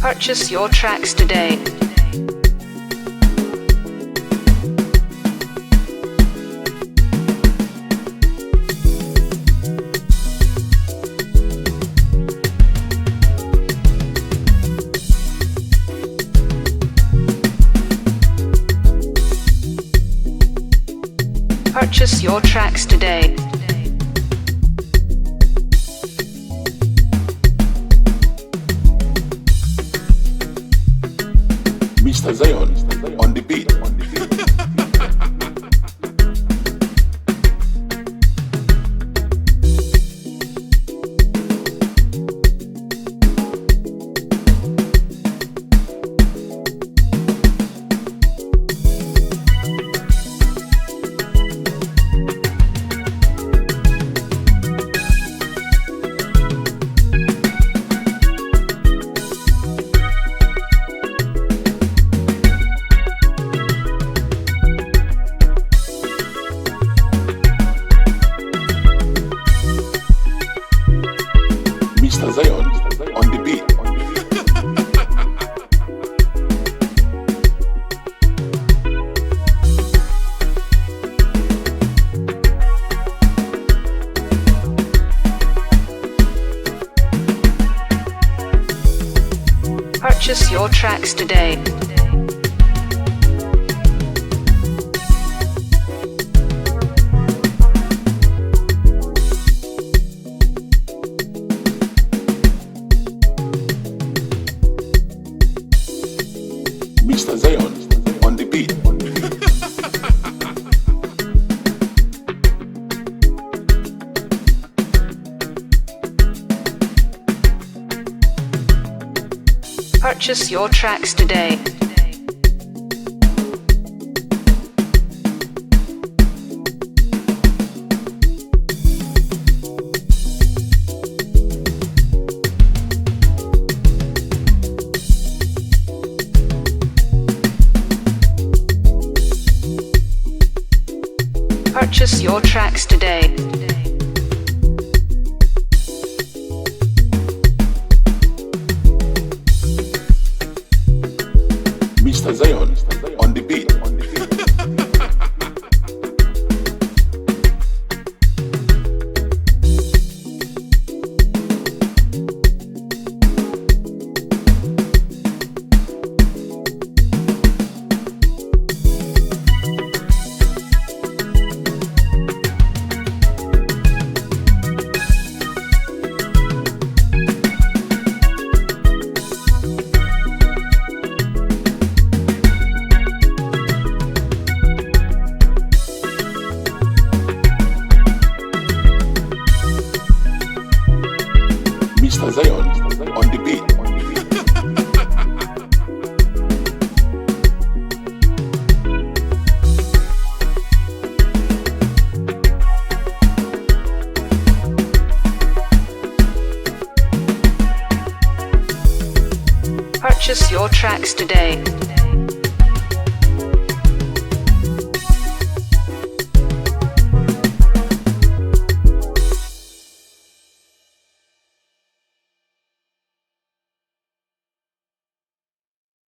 Purchase your tracks today. Purchase your tracks today. Mr. Zion on the beat. Mr. Zion on the beat. Purchase your tracks today. Mr. Zion on the beat. Purchase your tracks today. Purchase your tracks today. Mr. Zion on the beat. Mr. Zion on the beat. Purchase your tracks today.